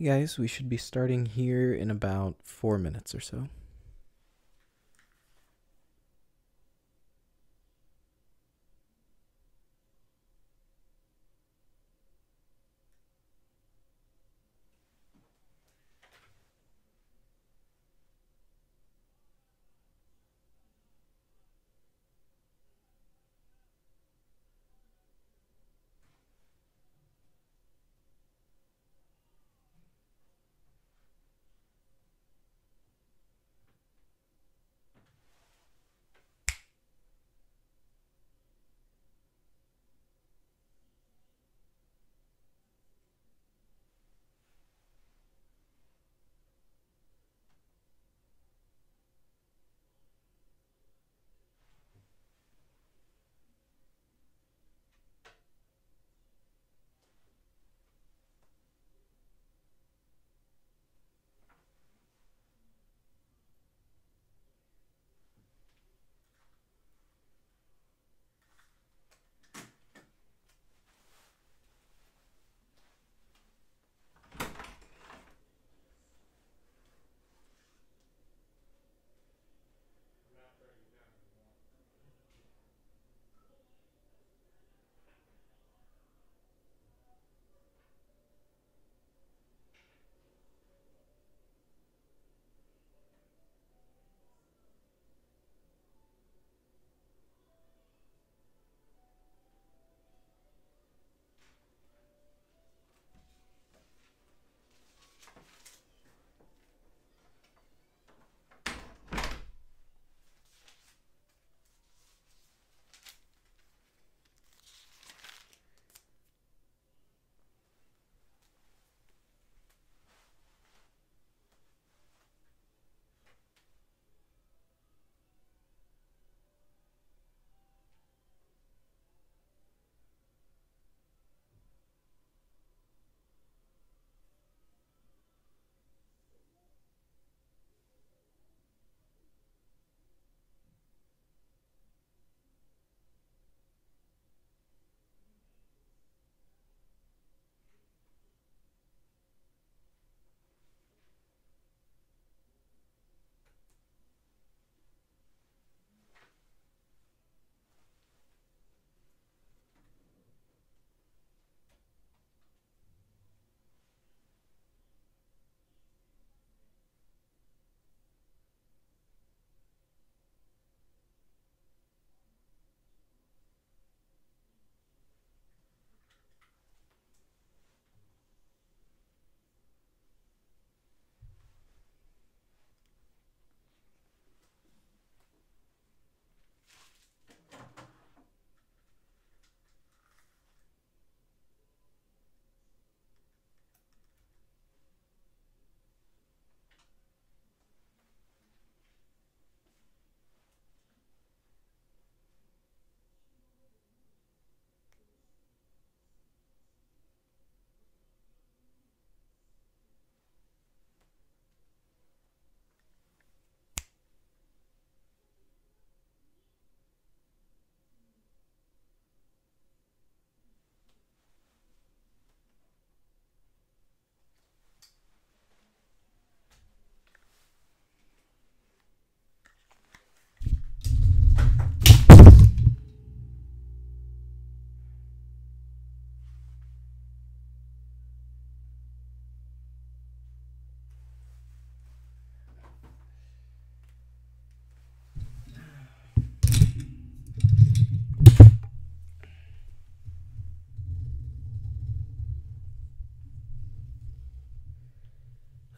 Hey guys, we should be starting here in about 4 minutes or so.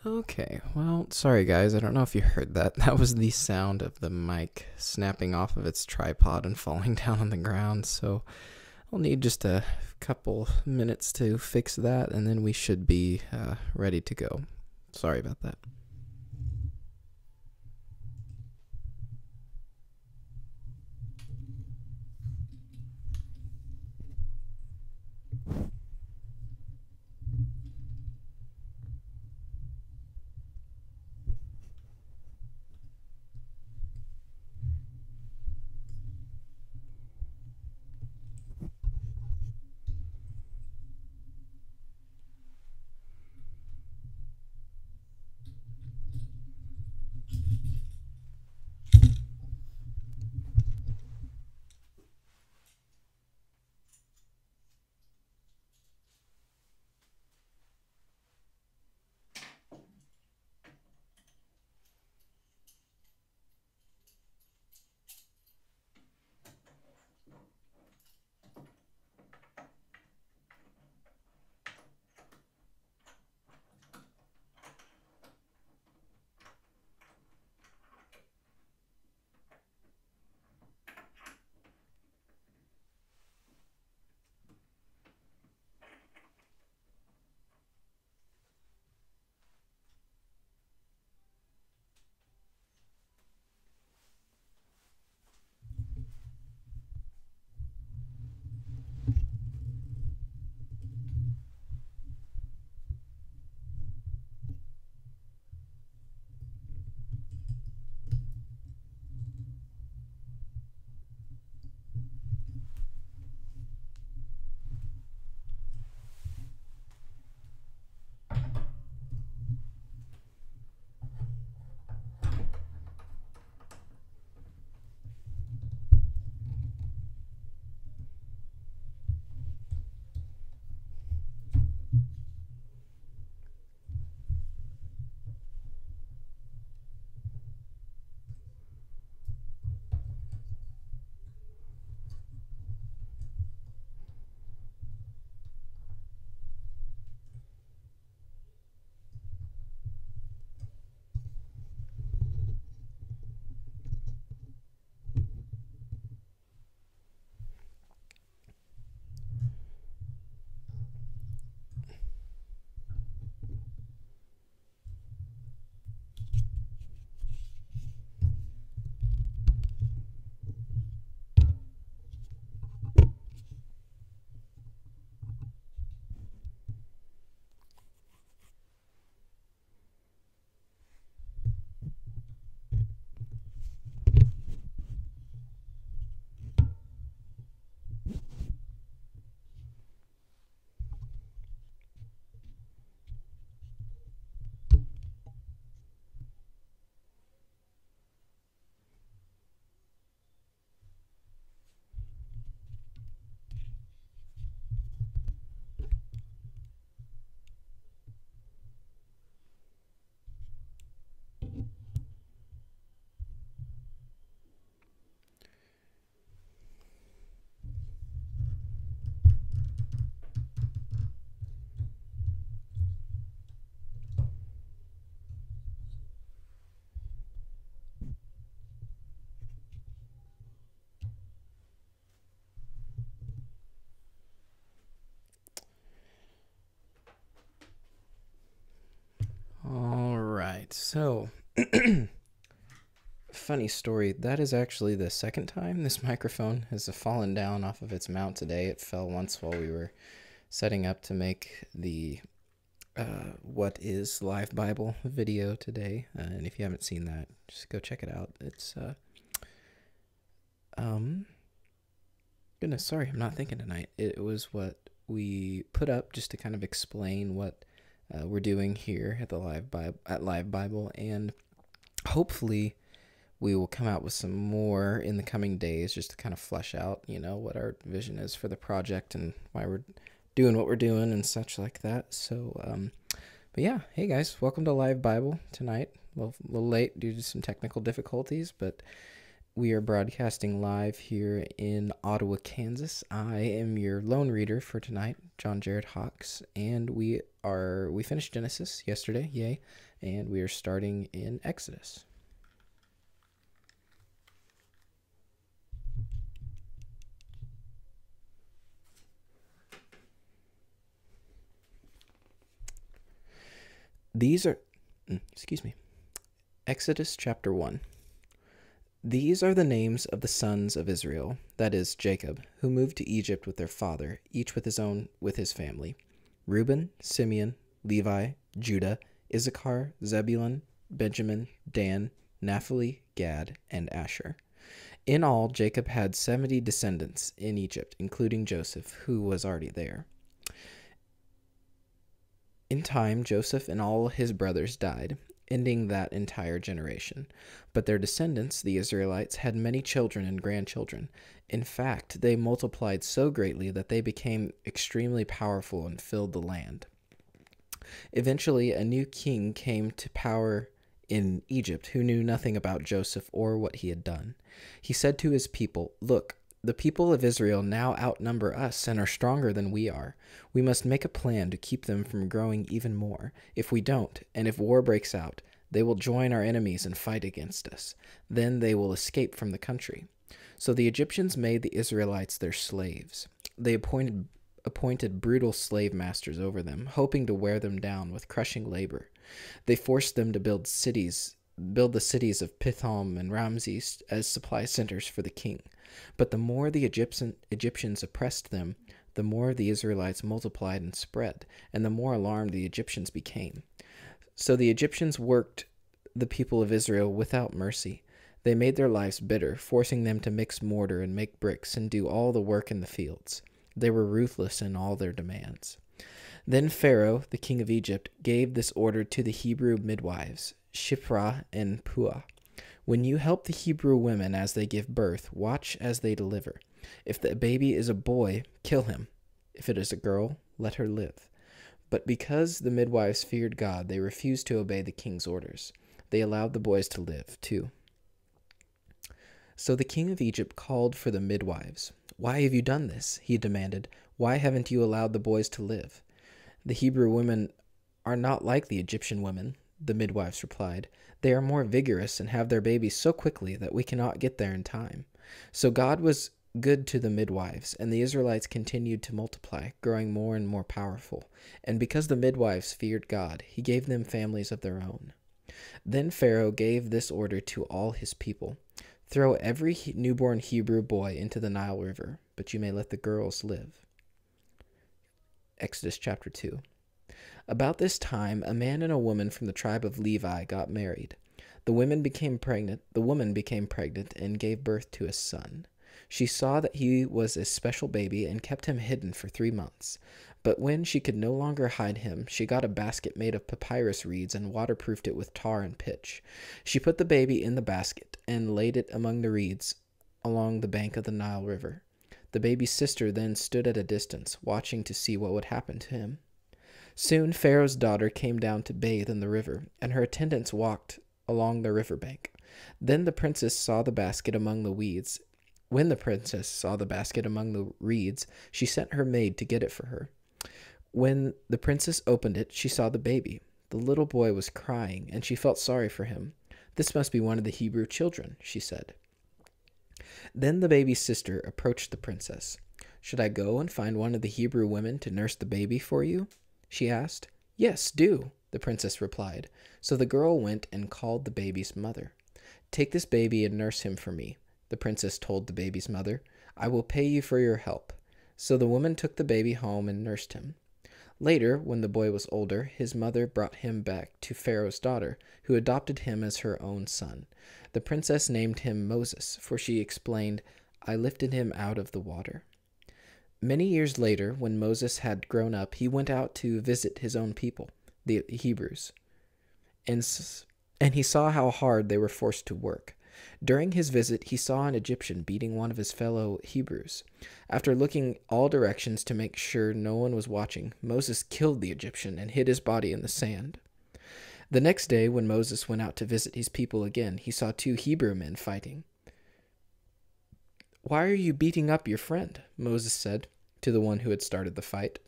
Okay, well, sorry guys, I don't know if you heard that. That was the sound of the mic snapping off of its tripod and falling down on the ground, so I'll need just a couple minutes to fix that, and then we should be ready to go. Sorry about that. So, funny story. That is actually the second time this microphone has fallen down off of its mount today. It fell once while we were setting up to make the What is LiveBible video today. And if you haven't seen that, just go check it out. It's, goodness, sorry, I'm not thinking tonight. It was what we put up just to kind of explain what we're doing here at the LiveBible, and hopefully we will come out with some more in the coming days just to kind of flesh out, what our vision is for the project and why we're doing what we're doing and such like that. So, but yeah, hey guys, welcome to LiveBible tonight. Well, a little late due to some technical difficulties, but we are broadcasting live here in Ottawa, Kansas. I am your lone reader for tonight, John Jared Hawks, and we finished Genesis yesterday, yay, and we are starting in Exodus. These are, Exodus chapter 1. These are the names of the sons of Israel, that is, Jacob, who moved to Egypt with their father, each with his family: Reuben, Simeon, Levi, Judah, Issachar, Zebulun, Benjamin, Dan, Naphtali, Gad, and Asher. In all, Jacob had 70 descendants in Egypt, including Joseph, who was already there. In time, Joseph and all his brothers died, ending that entire generation. But their descendants, the Israelites, had many children and grandchildren. In fact, they multiplied so greatly that they became extremely powerful and filled the land. Eventually, a new king came to power in Egypt who knew nothing about Joseph or what he had done. He said to his people, "Look, the people of Israel now outnumber us and are stronger than we are. We must make a plan to keep them from growing even more. If we don't, and if war breaks out, they will join our enemies and fight against us. Then they will escape from the country." So the Egyptians made the Israelites their slaves. They appointed brutal slave masters over them, hoping to wear them down with crushing labor. They forced them to build the cities of Pithom and Ramses as supply centers for the king. But the more the Egyptians oppressed them, the more the Israelites multiplied and spread, and the more alarmed the Egyptians became. So the Egyptians worked the people of Israel without mercy. They made their lives bitter, forcing them to mix mortar and make bricks and do all the work in the fields. They were ruthless in all their demands. Then Pharaoh, the king of Egypt, gave this order to the Hebrew midwives, Shiphrah and Puah: "When you help the Hebrew women as they give birth, watch as they deliver. If the baby is a boy, kill him. If it is a girl, let her live." But because the midwives feared God, they refused to obey the king's orders. They allowed the boys to live, too. So the king of Egypt called for the midwives. "Why have you done this?" he demanded. "Why haven't you allowed the boys to live?" "The Hebrew women are not like the Egyptian women," the midwives replied. "They are more vigorous and have their babies so quickly that we cannot get there in time." So God was good to the midwives, and the Israelites continued to multiply, growing more and more powerful. And because the midwives feared God, he gave them families of their own. Then Pharaoh gave this order to all his people: "Throw every newborn Hebrew boy into the Nile River, but you may let the girls live." Exodus chapter 2. About this time, a man and a woman from the tribe of Levi got married. The woman became pregnant and gave birth to a son. She saw that he was a special baby and kept him hidden for 3 months. But when she could no longer hide him, she got a basket made of papyrus reeds and waterproofed it with tar and pitch. She put the baby in the basket and laid it among the reeds along the bank of the Nile River. The baby's sister then stood at a distance, watching to see what would happen to him. Soon Pharaoh's daughter came down to bathe in the river, and her attendants walked along the riverbank. Then the princess saw the basket among the weeds. When the princess saw the basket among the reeds, she sent her maid to get it for her. When the princess opened it, she saw the baby. The little boy was crying, and she felt sorry for him. "This must be one of the Hebrew children," she said. Then the baby's sister approached the princess. "Should I go and find one of the Hebrew women to nurse the baby for you?" she asked. "Yes, do," the princess replied. So the girl went and called the baby's mother. "Take this baby and nurse him for me," the princess told the baby's mother. "I will pay you for your help." So the woman took the baby home and nursed him. Later, when the boy was older, his mother brought him back to Pharaoh's daughter, who adopted him as her own son. The princess named him Moses, for she explained, "I lifted him out of the water." Many years later, when Moses had grown up, he went out to visit his own people, the Hebrews, and he saw how hard they were forced to work. During his visit, he saw an Egyptian beating one of his fellow Hebrews. After looking all directions to make sure no one was watching, Moses killed the Egyptian and hid his body in the sand. The next day, when Moses went out to visit his people again, he saw 2 Hebrew men fighting. "Why are you beating up your friend?" Moses said to the one who had started the fight.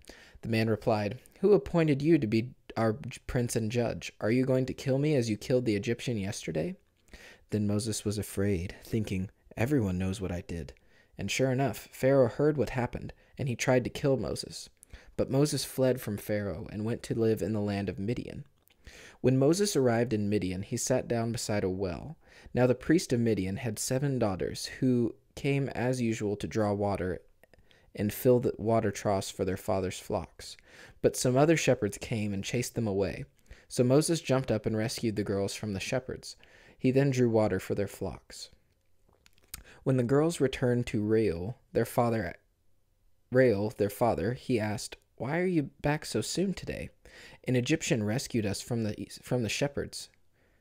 The man replied, "Who appointed you to be our prince and judge? Are you going to kill me as you killed the Egyptian yesterday?" Then Moses was afraid, thinking, "Everyone knows what I did." And sure enough, Pharaoh heard what happened, and he tried to kill Moses. But Moses fled from Pharaoh and went to live in the land of Midian. When Moses arrived in Midian, he sat down beside a well. Now the priest of Midian had 7 daughters, who came as usual to draw water and fill the water troughs for their father's flocks. But some other shepherds came and chased them away. So Moses jumped up and rescued the girls from the shepherds. He then drew water for their flocks. When the girls returned to Reuel, their father, he asked, "Why are you back so soon today?" "An Egyptian rescued us from the shepherds,"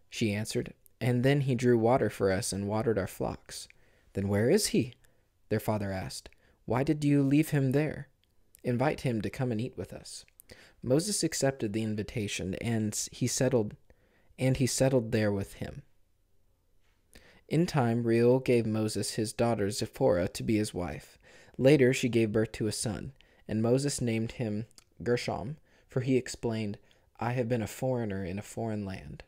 she answered, "and then he drew water for us and watered our flocks." "Then where is he?" their father asked. "Why did you leave him there? Invite him to come and eat with us." Moses accepted the invitation, and he settled there with him. In time, Reuel gave Moses his daughter Zipporah to be his wife. Later, she gave birth to a son, and Moses named him Gershom, for he explained, "I have been a foreigner in a foreign land."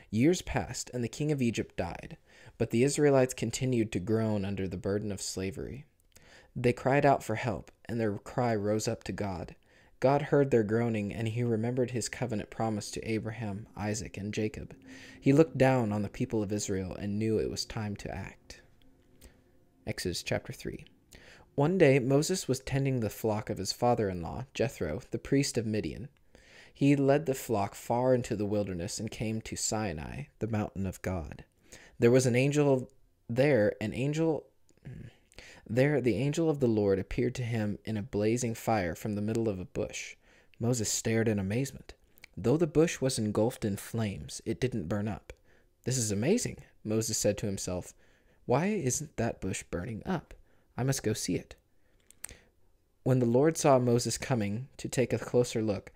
Years passed, and the king of Egypt died, but the Israelites continued to groan under the burden of slavery. They cried out for help, and their cry rose up to God. God heard their groaning, and he remembered his covenant promise to Abraham, Isaac, and Jacob. He looked down on the people of Israel and knew it was time to act. Exodus chapter 3. One day Moses was tending the flock of his father-in-law, Jethro, the priest of Midian. He led the flock far into the wilderness and came to Sinai, the mountain of God. There was an angel there, the angel of the Lord appeared to him in a blazing fire from the middle of a bush. Moses stared in amazement. Though the bush was engulfed in flames, it didn't burn up. "This is amazing," Moses said to himself. "Why isn't that bush burning up? I must go see it." When the Lord saw Moses coming to take a closer look,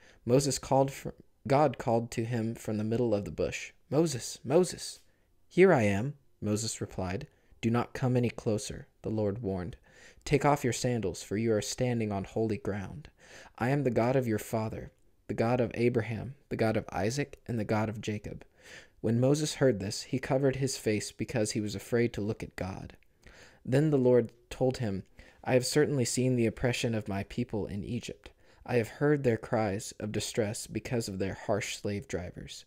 God called to him from the middle of the bush, "Moses, Moses." "Here I am," Moses replied. "Do not come any closer," the Lord warned. "Take off your sandals, for you are standing on holy ground. I am the God of your father, the God of Abraham, the God of Isaac, and the God of Jacob." When Moses heard this, he covered his face because he was afraid to look at God. Then the Lord told him, "I have certainly seen the oppression of my people in Egypt. I have heard their cries of distress because of their harsh slave drivers.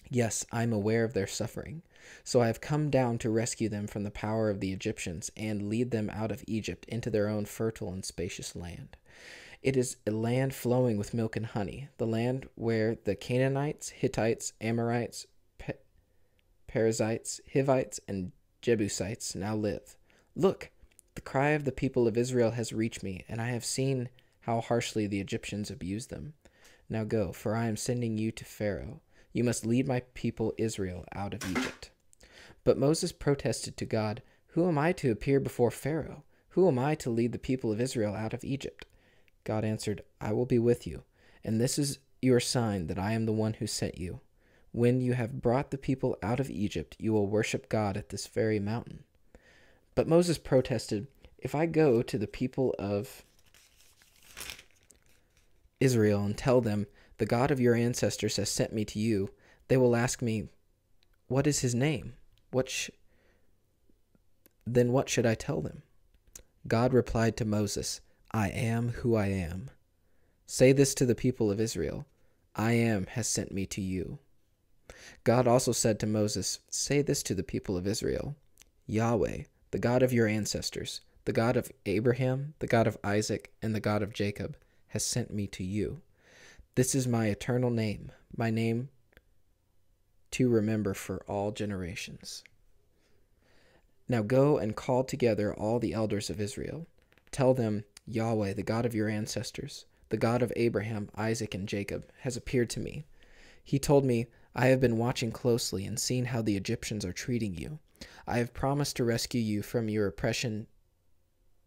Yes, I am aware of their suffering. So I have come down to rescue them from the power of the Egyptians and lead them out of Egypt into their own fertile and spacious land. It is a land flowing with milk and honey, the land where the Canaanites, Hittites, Amorites, Perizzites, Hivites, and Jebusites now live. Look, the cry of the people of Israel has reached me, and I have seen how harshly the Egyptians abuse them. Now go, for I am sending you to Pharaoh. You must lead my people Israel out of Egypt." But Moses protested to God, "Who am I to appear before Pharaoh? Who am I to lead the people of Israel out of Egypt?" God answered, "I will be with you, and this is your sign that I am the one who sent you. When you have brought the people out of Egypt, you will worship God at this very mountain." But Moses protested, "If I go to the people of Israel and tell them, 'The God of your ancestors has sent me to you,' they will ask me, 'What is his name?' Then what should I tell them?" God replied to Moses, "I am who I am. Say this to the people of Israel, I Am has sent me to you." God also said to Moses, "Say this to the people of Israel: Yahweh, the God of your ancestors, the God of Abraham, the God of Isaac, and the God of Jacob, has sent me to you. This is my eternal name, my name to remember for all generations. Now go and call together all the elders of Israel. Tell them, Yahweh, the God of your ancestors, the God of Abraham, Isaac, and Jacob, has appeared to me. He told me, I have been watching closely and seen how the Egyptians are treating you. I have promised to rescue you from your oppression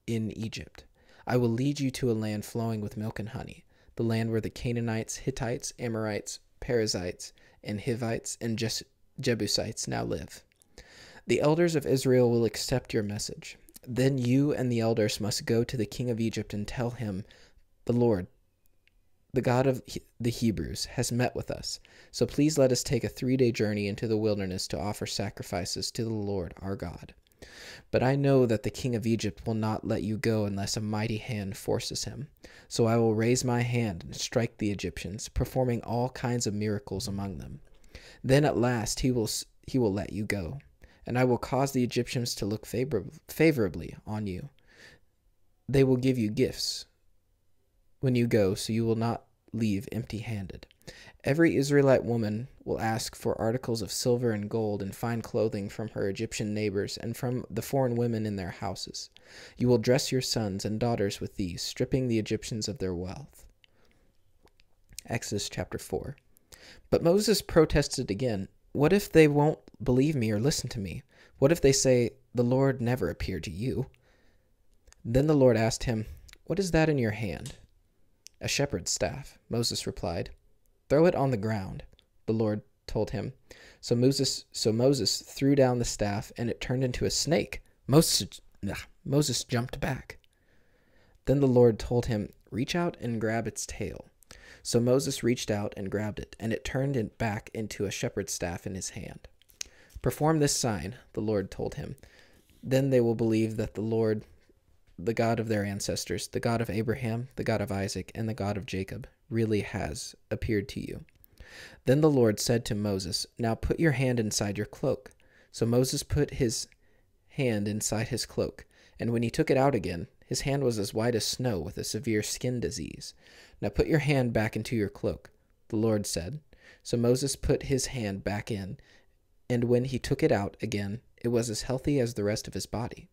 in Egypt. I will lead you to a land flowing with milk and honey, the land where the Canaanites, Hittites, Amorites, Perizzites, and Hivites, and Jebusites now live. The elders of Israel will accept your message. Then you and the elders must go to the king of Egypt and tell him, the Lord, the God of the Hebrews, has met with us. So please let us take a 3-day journey into the wilderness to offer sacrifices to the Lord our God. But I know that the king of Egypt will not let you go unless a mighty hand forces him. So I will raise my hand and strike the Egyptians, performing all kinds of miracles among them. Then at last he will let you go, and I will cause the Egyptians to look favorably on you. They will give you gifts when you go, so you will not leave empty-handed. Every Israelite woman will ask for articles of silver and gold and fine clothing from her Egyptian neighbors and from the foreign women in their houses. You will dress your sons and daughters with these, stripping the Egyptians of their wealth. Exodus chapter 4. But Moses protested again. What if they won't believe me or listen to me? What if they say, the Lord never appeared to you? Then the Lord asked him, what is that in your hand? A shepherd's staff, Moses replied. Throw it on the ground, the Lord told him. So Moses threw down the staff, and it turned into a snake. Moses jumped back. Then the Lord told him, reach out and grab its tail. So Moses reached out and grabbed it, and it turned it back into a shepherd's staff in his hand. Perform this sign, the Lord told him. Then they will believe that the Lord, the God of their ancestors, the God of Abraham, the God of Isaac, and the God of Jacob, really has appeared to you. Then the Lord said to Moses, now put your hand inside your cloak. So Moses put his hand inside his cloak, and when he took it out again, his hand was as white as snow with a severe skin disease. Now put your hand back into your cloak, the Lord said. So Moses put his hand back in, and when he took it out again, it was as healthy as the rest of his body.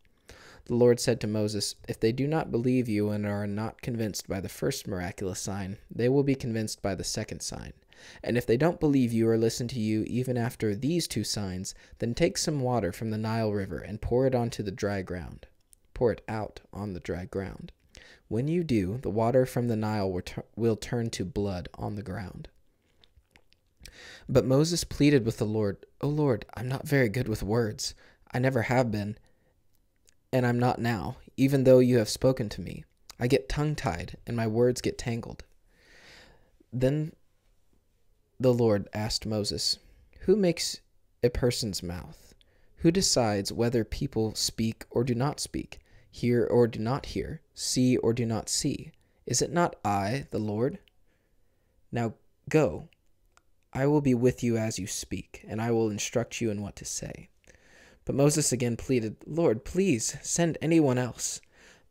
The Lord said to Moses, if they do not believe you and are not convinced by the first miraculous sign, they will be convinced by the second sign. And if they don't believe you or listen to you even after these 2 signs, then take some water from the Nile River and pour it onto the dry ground. Pour it out on the dry ground. When you do, the water from the Nile will turn to blood on the ground. But Moses pleaded with the Lord, O Lord, I'm not very good with words. I never have been, and I'm not now, even though you have spoken to me. I get tongue-tied, and my words get tangled. Then the Lord asked Moses, who makes a person's mouth? Who decides whether people speak or do not speak, hear or do not hear, see or do not see? Is it not I, the Lord? Now go. I will be with you as you speak, and I will instruct you in what to say. But Moses again pleaded, Lord, please send anyone else.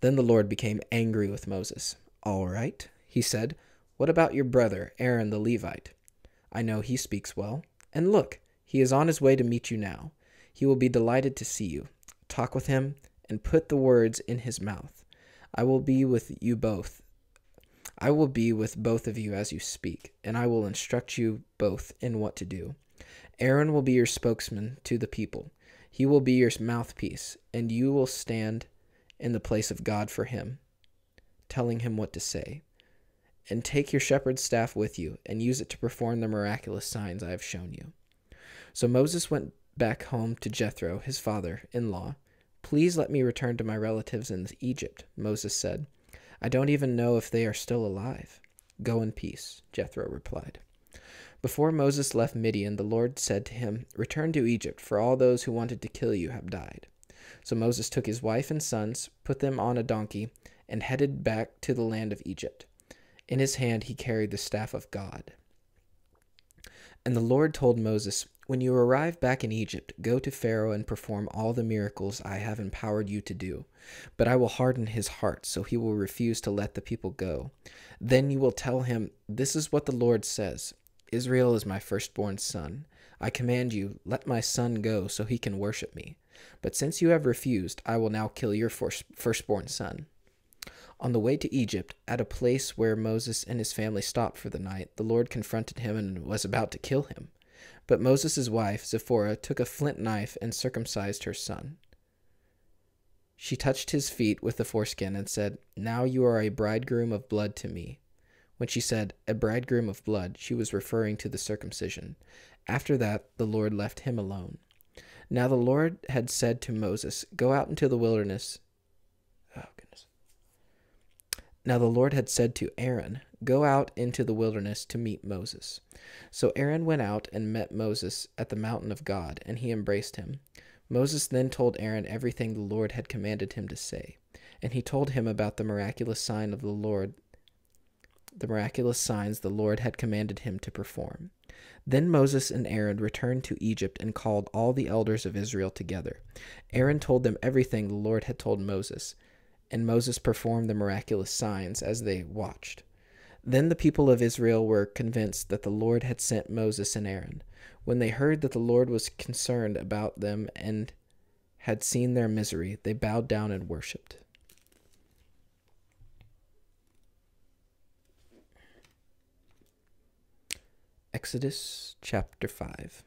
Then the Lord became angry with Moses. All right, he said, what about your brother, Aaron the Levite? I know he speaks well. And look, he is on his way to meet you now. He will be delighted to see you. Talk with him and put the words in his mouth. I will be with both of you as you speak, and I will instruct you both in what to do. Aaron will be your spokesman to the people. He will be your mouthpiece, and you will stand in the place of God for him, telling him what to say. And take your shepherd's staff with you, and use it to perform the miraculous signs I have shown you. So Moses went back home to Jethro, his father-in-law. Please let me return to my relatives in Egypt, Moses said. I don't even know if they are still alive. Go in peace, Jethro replied. Before Moses left Midian, the Lord said to him, return to Egypt, for all those who wanted to kill you have died. So Moses took his wife and sons, put them on a donkey, and headed back to the land of Egypt. In his hand he carried the staff of God. And the Lord told Moses, "When you arrive back in Egypt, go to Pharaoh and perform all the miracles I have empowered you to do. But I will harden his heart, so he will refuse to let the people go. Then you will tell him, 'This is what the Lord says: Israel is my firstborn son. I command you, let my son go so he can worship me. But since you have refused, I will now kill your firstborn son.'" On the way to Egypt, at a place where Moses and his family stopped for the night, the Lord confronted him and was about to kill him. But Moses' wife, Zipporah, took a flint knife and circumcised her son. She touched his feet with the foreskin and said, "Now you are a bridegroom of blood to me." When she said, "a bridegroom of blood," she was referring to the circumcision. After that, the Lord left him alone. Now the Lord had said to Moses, "Go out into the wilderness." Now the Lord had said to Aaron, "Go out into the wilderness to meet Moses." So Aaron went out and met Moses at the mountain of God, and he embraced him. Moses then told Aaron everything the Lord had commanded him to say, and he told him about the miraculous signs the Lord had commanded him to perform. Then Moses and Aaron returned to Egypt and called all the elders of Israel together. Aaron told them everything the Lord had told Moses, and Moses performed the miraculous signs as they watched. Then the people of Israel were convinced that the Lord had sent Moses and Aaron. When they heard that the Lord was concerned about them and had seen their misery, they bowed down and worshipped. Exodus chapter 5.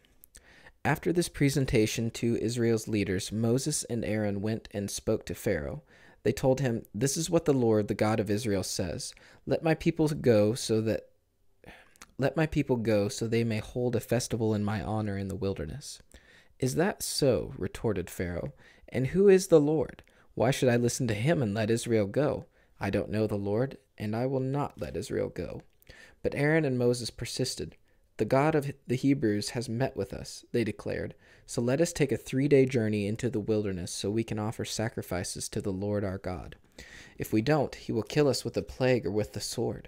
After this presentation to Israel's leaders, Moses and Aaron went and spoke to Pharaoh. They told him, "This is what the Lord, the God of Israel, says: Let my people go so they may hold a festival in my honor in the wilderness." "Is that so?" retorted Pharaoh. "And who is the Lord? Why should I listen to him and let Israel go? I don't know the Lord, and I will not let Israel go." But Aaron and Moses persisted. "The God of the Hebrews has met with us," they declared. "So let us take a 3-day journey into the wilderness so we can offer sacrifices to the Lord our God. If we don't, he will kill us with a plague or with the sword."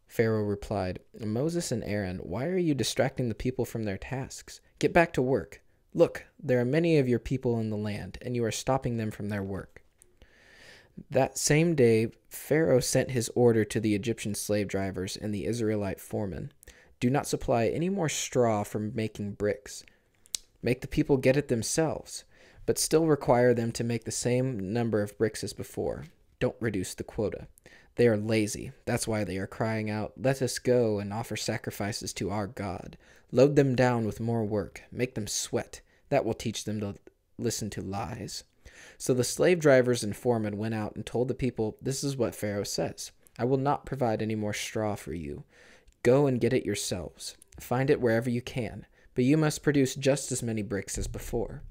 Pharaoh replied, "Moses and Aaron, why are you distracting the people from their tasks? Get back to work. Look, there are many of your people in the land, and you are stopping them from their work." That same day, Pharaoh sent his order to the Egyptian slave drivers and the Israelite foremen. "Do not supply any more straw for making bricks. Make the people get it themselves, but still require them to make the same number of bricks as before. Don't reduce the quota. They are lazy. That's why they are crying out, 'Let us go and offer sacrifices to our God.' Load them down with more work. Make them sweat. That will teach them to listen to lies." So the slave drivers and foremen went out and told the people, "This is what Pharaoh says: I will not provide any more straw for you. Go and get it yourselves. Find it wherever you can, but you must produce just as many bricks as before."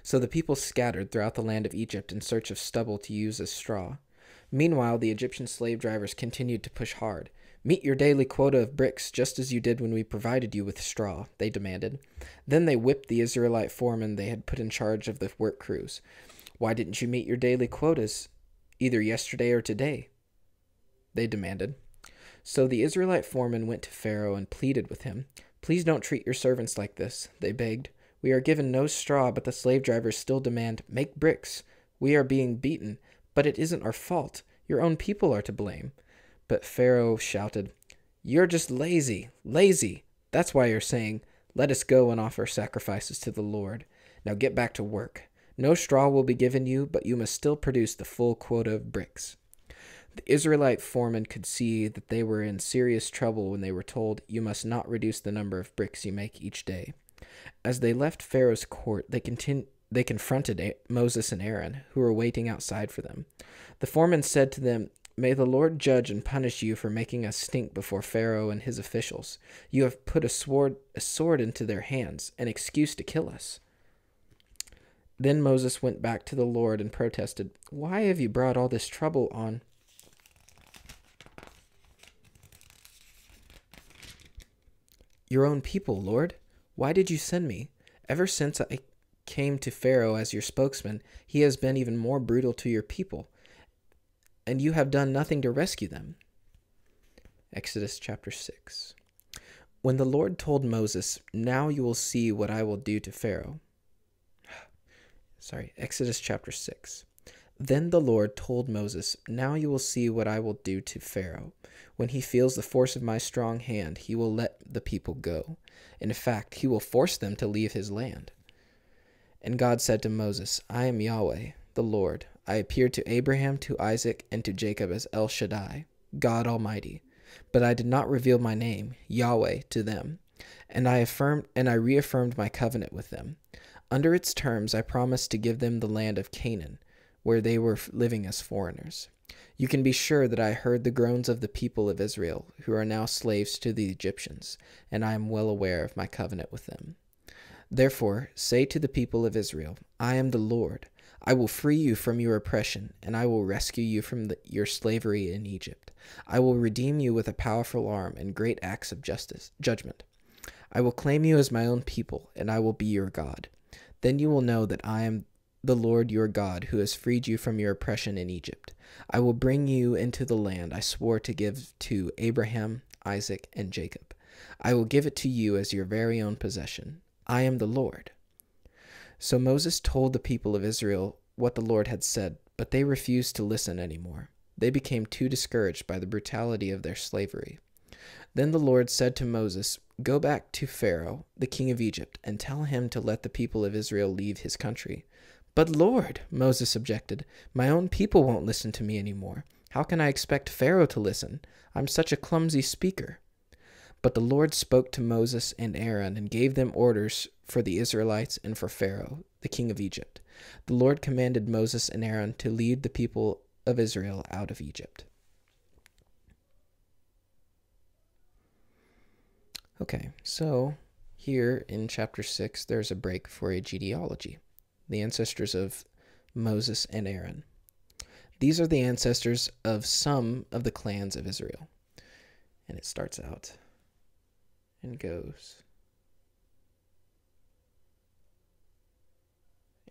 So the people scattered throughout the land of Egypt in search of stubble to use as straw. Meanwhile, the Egyptian slave drivers continued to push hard. "Meet your daily quota of bricks, just as you did when we provided you with straw," they demanded. Then they whipped the Israelite foremen they had put in charge of the work crews. "Why didn't you meet your daily quotas either yesterday or today?" they demanded. So the Israelite foreman went to Pharaoh and pleaded with him. "Please don't treat your servants like this," they begged. "We are given no straw, but the slave drivers still demand, 'Make bricks.' We are being beaten, but it isn't our fault. Your own people are to blame." But Pharaoh shouted, "You're just lazy, lazy. That's why you're saying, 'Let us go and offer sacrifices to the Lord.' Now get back to work. No straw will be given you, but you must still produce the full quota of bricks." The Israelite foremen could see that they were in serious trouble when they were told, "You must not reduce the number of bricks you make each day." As they left Pharaoh's court, they confronted Moses and Aaron, who were waiting outside for them. The foreman said to them, "May the Lord judge and punish you for making us stink before Pharaoh and his officials. You have put a sword into their hands, an excuse to kill us." Then Moses went back to the Lord and protested, "Why have you brought all this trouble on your own people, Lord? Why did you send me? Ever since I came to Pharaoh as your spokesman, he has been even more brutal to your people, and you have done nothing to rescue them." Exodus chapter 6. When the Lord told Moses, "Now you will see what I will do to Pharaoh." Exodus chapter 6. Then the Lord told Moses, "Now you will see what I will do to Pharaoh. When he feels the force of my strong hand, he will let the people go. In fact, he will force them to leave his land." And God said to Moses, "I am Yahweh, the Lord. I appeared to Abraham, to Isaac, and to Jacob as El Shaddai, God Almighty. But I did not reveal my name, Yahweh, to them. And I reaffirmed my covenant with them. Under its terms, I promised to give them the land of Canaan, where they were living as foreigners. You can be sure that I heard the groans of the people of Israel, who are now slaves to the Egyptians, and I am well aware of my covenant with them. Therefore, say to the people of Israel, I am the Lord. I will free you from your oppression, and I will rescue you from your slavery in Egypt. I will redeem you with a powerful arm and great acts of judgment. I will claim you as my own people, and I will be your God. Then you will know that I am the Lord your God, who has freed you from your oppression in Egypt. I will bring you into the land I swore to give to Abraham, Isaac, and Jacob. I will give it to you as your very own possession. I am the Lord." So Moses told the people of Israel what the Lord had said, but they refused to listen anymore. They became too discouraged by the brutality of their slavery. Then the Lord said to Moses, "Go back to Pharaoh, the king of Egypt, and tell him to let the people of Israel leave his country." "But Lord," Moses objected, "my own people won't listen to me anymore. How can I expect Pharaoh to listen? I'm such a clumsy speaker." But the Lord spoke to Moses and Aaron and gave them orders for the Israelites and for Pharaoh, the king of Egypt. The Lord commanded Moses and Aaron to lead the people of Israel out of Egypt. Okay, so here in chapter 6, there's a break for a genealogy. The ancestors of Moses and Aaron. These are the ancestors of some of the clans of Israel. And it starts out and goes.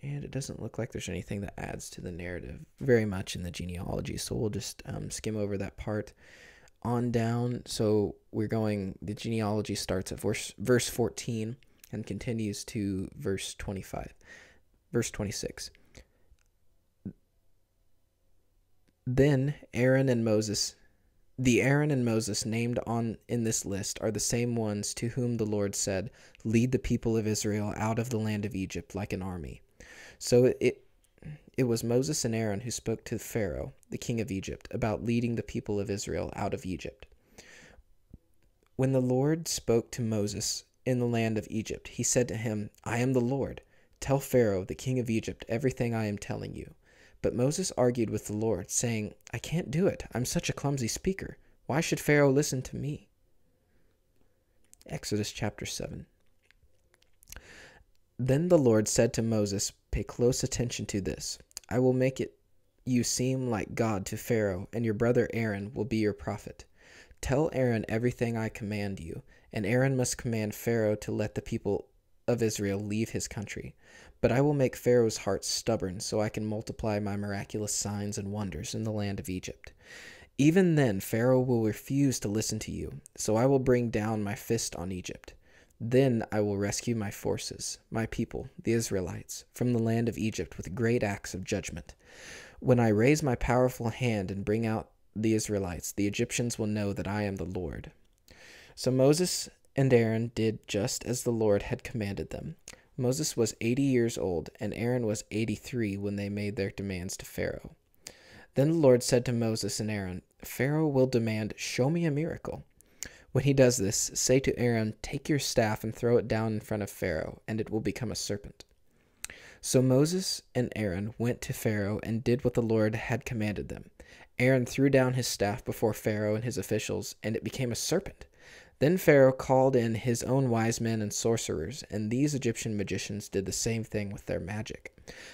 And it doesn't look like there's anything that adds to the narrative very much in the genealogy, so we'll just skim over that part on down. So the genealogy starts at verse 14 and continues to verse 25. Verse 26. Then Aaron and Moses named in this list are the same ones to whom the Lord said, "Lead the people of Israel out of the land of Egypt like an army." So it was Moses and Aaron who spoke to Pharaoh, the king of Egypt, about leading the people of Israel out of Egypt. When the Lord spoke to Moses in the land of Egypt, he said to him, "I am the Lord. Tell Pharaoh, the king of Egypt, everything I am telling you." But Moses argued with the Lord, saying, "I can't do it. I'm such a clumsy speaker. Why should Pharaoh listen to me?" Exodus chapter 7. Then the Lord said to Moses, "Pay close attention to this. I will make you seem like God to Pharaoh, and your brother Aaron will be your prophet. Tell Aaron everything I command you, and Aaron must command Pharaoh to let the people of Israel leave his country. But I will make Pharaoh's heart stubborn, so I can multiply my miraculous signs and wonders in the land of Egypt. Even then Pharaoh will refuse to listen to you, so I will bring down my fist on Egypt. Then I will rescue my forces, my people, the Israelites, from the land of Egypt with great acts of judgment. When I raise my powerful hand and bring out the Israelites, the Egyptians will know that I am the Lord." So Moses and Aaron did just as the Lord had commanded them. Moses was 80 years old, and Aaron was 83 when they made their demands to Pharaoh. Then the Lord said to Moses and Aaron, "Pharaoh will demand, 'Show me a miracle.' When he does this, say to Aaron, 'Take your staff and throw it down in front of Pharaoh, and it will become a serpent.'" So Moses and Aaron went to Pharaoh and did what the Lord had commanded them. Aaron threw down his staff before Pharaoh and his officials, and it became a serpent. Then Pharaoh called in his own wise men and sorcerers, and these Egyptian magicians did the same thing with their magic.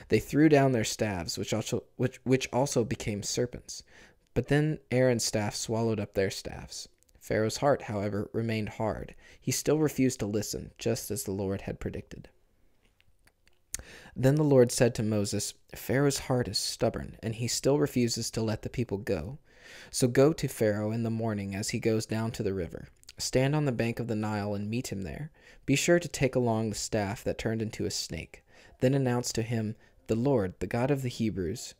They threw down their staves, which also became serpents. But then Aaron's staff swallowed up their staffs. Pharaoh's heart, however, remained hard. He still refused to listen, just as the Lord had predicted. Then the Lord said to Moses, "Pharaoh's heart is stubborn, and he still refuses to let the people go. So go to Pharaoh in the morning as he goes down to the river. Stand on the bank of the Nile and meet him there. Be sure to take along the staff that turned into a snake. Then announce to him, 'The Lord, the God of the Hebrews,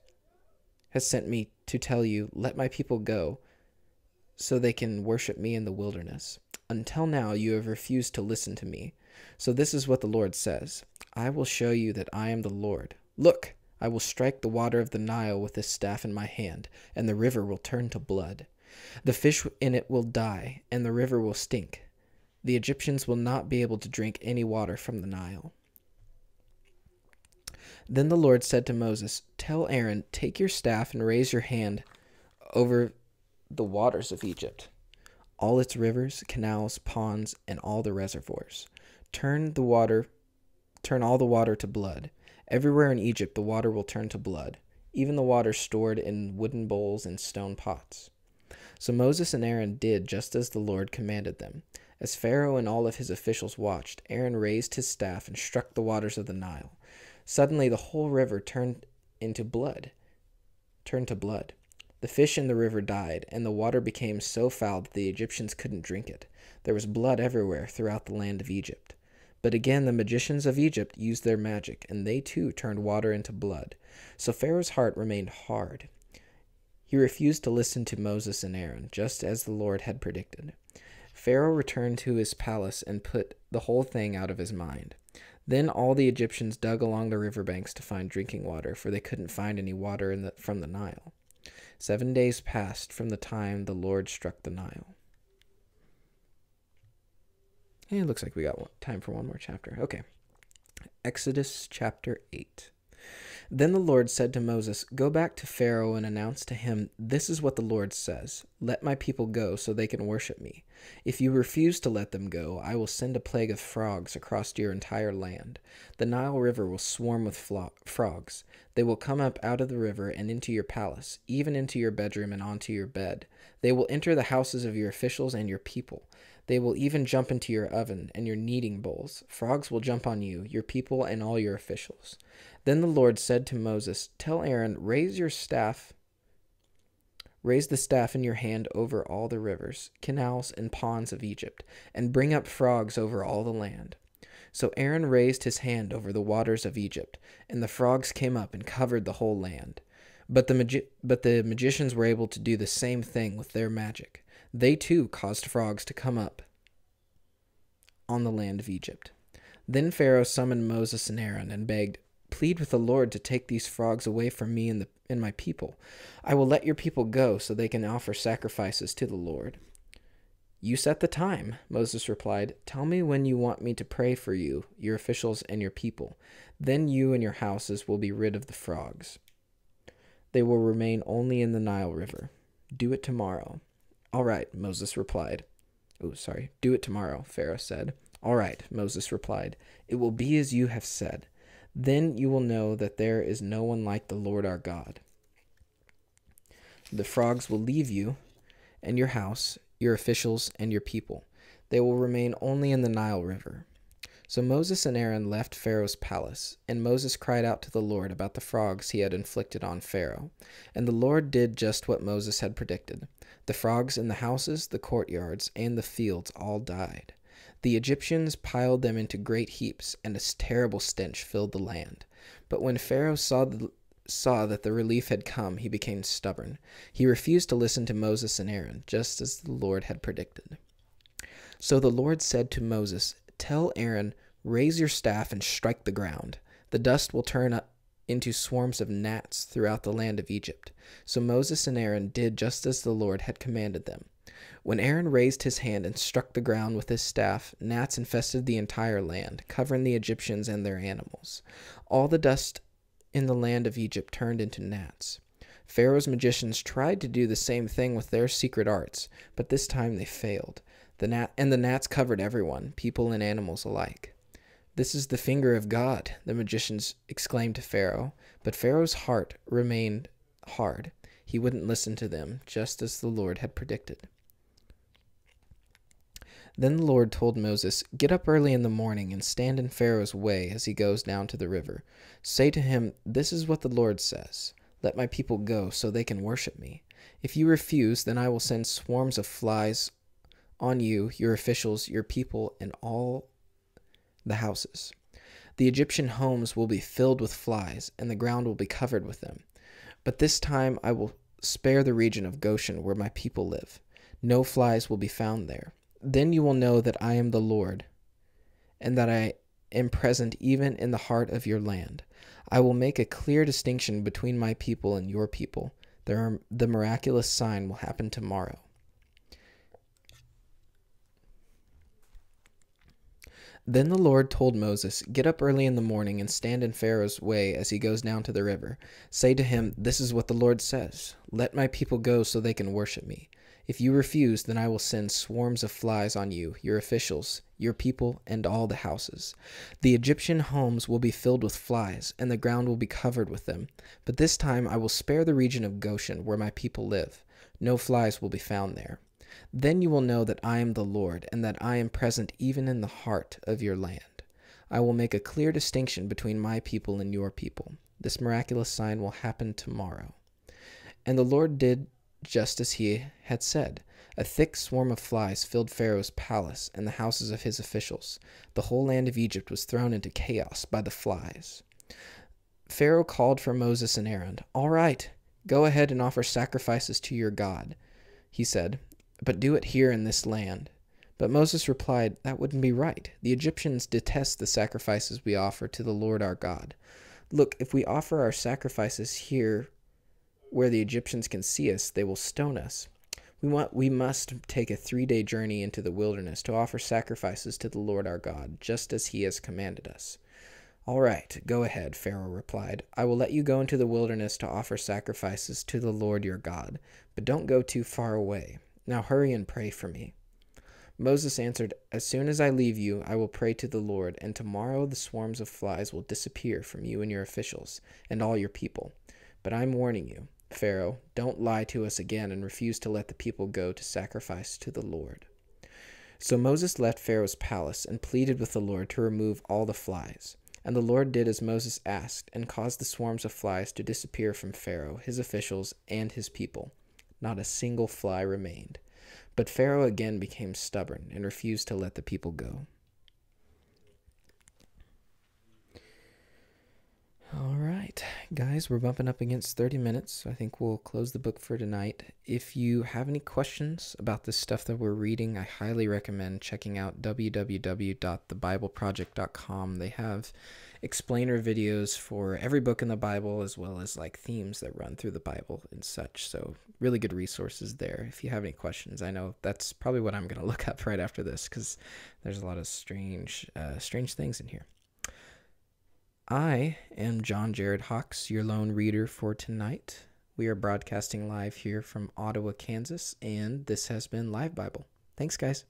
has sent me to tell you, let my people go, so they can worship me in the wilderness. Until now you have refused to listen to me. So this is what the Lord says. I will show you that I am the Lord. Look, I will strike the water of the Nile with this staff in my hand, and the river will turn to blood. The fish in it will die, and the river will stink. The Egyptians will not be able to drink any water from the Nile.' Then the Lord said to Moses, 'Tell Aaron, take your staff and raise your hand over the waters of Egypt, all its rivers, canals, ponds, and all the reservoirs. Turn all the water to blood. Everywhere in Egypt the water will turn to blood, even the water stored in wooden bowls and stone pots.' So Moses and Aaron did just as the Lord commanded them. As Pharaoh and all of his officials watched, Aaron raised his staff and struck the waters of the Nile. Suddenly the whole river turned to blood. The fish in the river died, and the water became so foul that the Egyptians couldn't drink it. There was blood everywhere throughout the land of Egypt. But again the magicians of Egypt used their magic, and they too turned water into blood. So Pharaoh's heart remained hard. He refused to listen to Moses and Aaron, just as the Lord had predicted. Pharaoh returned to his palace and put the whole thing out of his mind. Then all the Egyptians dug along the riverbanks to find drinking water, for they couldn't find any water from the Nile. 7 days passed from the time the Lord struck the Nile. And it looks like we got time for one more chapter. Okay. Exodus chapter 8. Then the Lord said to Moses, "Go back to Pharaoh and announce to him, 'This is what the Lord says. Let my people go so they can worship me. If you refuse to let them go, I will send a plague of frogs across your entire land. The Nile River will swarm with frogs. They will come up out of the river and into your palace, even into your bedroom and onto your bed. They will enter the houses of your officials and your people. They will even jump into your oven and your kneading bowls. Frogs will jump on you, your people, and all your officials.' Then the Lord said to Moses, 'Tell Aaron, raise the staff in your hand over all the rivers, canals, and ponds of Egypt, and bring up frogs over all the land.' So Aaron raised his hand over the waters of Egypt, and the frogs came up and covered the whole land. But the magicians were able to do the same thing with their magic. They too caused frogs to come up on the land of Egypt. Then Pharaoh summoned Moses and Aaron and begged, 'Plead with the Lord to take these frogs away from me and my people. I will let your people go so they can offer sacrifices to the Lord.' 'You set the time,' Moses replied. 'Tell me when you want me to pray for you, your officials, and your people. Then you and your houses will be rid of the frogs. They will remain only in the Nile River. Do it tomorrow.' 'All right,' Moses replied. Do it tomorrow,' Pharaoh said. 'All right,' Moses replied. 'It will be as you have said. Then you will know that there is no one like the Lord our God. The frogs will leave you and your house, your officials, and your people. They will remain only in the Nile River.' So Moses and Aaron left Pharaoh's palace, and Moses cried out to the Lord about the frogs he had inflicted on Pharaoh. And the Lord did just what Moses had predicted. The frogs in the houses, the courtyards, and the fields all died. The Egyptians piled them into great heaps, and a terrible stench filled the land. But when Pharaoh saw that the relief had come, he became stubborn. He refused to listen to Moses and Aaron, just as the Lord had predicted. So the Lord said to Moses, 'Tell Aaron, raise your staff and strike the ground. The dust will turn up into swarms of gnats throughout the land of Egypt.' So Moses and Aaron did just as the Lord had commanded them. When Aaron raised his hand and struck the ground with his staff, gnats infested the entire land, covering the Egyptians and their animals. All the dust in the land of Egypt turned into gnats. Pharaoh's magicians tried to do the same thing with their secret arts, but this time they failed. The gnats covered everyone, people and animals alike. 'This is the finger of God,' the magicians exclaimed to Pharaoh, but Pharaoh's heart remained hard. He wouldn't listen to them, just as the Lord had predicted. Then the Lord told Moses, 'Get up early in the morning and stand in Pharaoh's way as he goes down to the river. Say to him, "This is what the Lord says. Let my people go so they can worship me. If you refuse, then I will send swarms of flies on you, your officials, your people, and all the houses. The Egyptian homes will be filled with flies, and the ground will be covered with them. But this time I will spare the region of Goshen where my people live. No flies will be found there. Then you will know that I am the Lord, and that I am present even in the heart of your land. I will make a clear distinction between my people and your people. The miraculous sign will happen tomorrow. Then the Lord told Moses, "Get up early in the morning and stand in Pharaoh's way as he goes down to the river. Say to him, 'This is what the Lord says. Let my people go so they can worship me. If you refuse, then I will send swarms of flies on you, your officials, your people, and all the houses. The Egyptian homes will be filled with flies, and the ground will be covered with them. But this time I will spare the region of Goshen where my people live. No flies will be found there. Then you will know that I am the Lord, and that I am present even in the heart of your land. I will make a clear distinction between my people and your people. This miraculous sign will happen tomorrow." And the Lord did just as he had said. A thick swarm of flies filled Pharaoh's palace and the houses of his officials. The whole land of Egypt was thrown into chaos by the flies. Pharaoh called for Moses and Aaron. "All right, go ahead and offer sacrifices to your God," he said, "but do it here in this land." But Moses replied, "That wouldn't be right. The Egyptians detest the sacrifices we offer to the Lord our God. Look, if we offer our sacrifices here where the Egyptians can see us, they will stone us. We must take a 3-day journey into the wilderness to offer sacrifices to the Lord our God, just as he has commanded us." "All right, go ahead," Pharaoh replied. "I will let you go into the wilderness to offer sacrifices to the Lord your God, but don't go too far away. Now hurry and pray for me." Moses answered, "As soon as I leave you, I will pray to the Lord, and tomorrow the swarms of flies will disappear from you and your officials and all your people. But I'm warning you, Pharaoh, don't lie to us again and refuse to let the people go to sacrifice to the Lord." So Moses left Pharaoh's palace and pleaded with the Lord to remove all the flies. And the Lord did as Moses asked and caused the swarms of flies to disappear from Pharaoh, his officials, and his people. Not a single fly remained. But Pharaoh again became stubborn and refused to let the people go. All right, guys, we're bumping up against 30 minutes, so I think we'll close the book for tonight. If you have any questions about this stuff that we're reading, I highly recommend checking out www.thebibleproject.com. They have explainer videos for every book in the Bible, as well as like themes that run through the Bible and such. So really good resources there. If you have any questions, I know that's probably what I'm going to look up right after this, because there's a lot of strange things in here. I am John Jared Hawks, your lone reader for tonight. We are broadcasting live here from Ottawa, Kansas, and this has been Live Bible. Thanks, guys.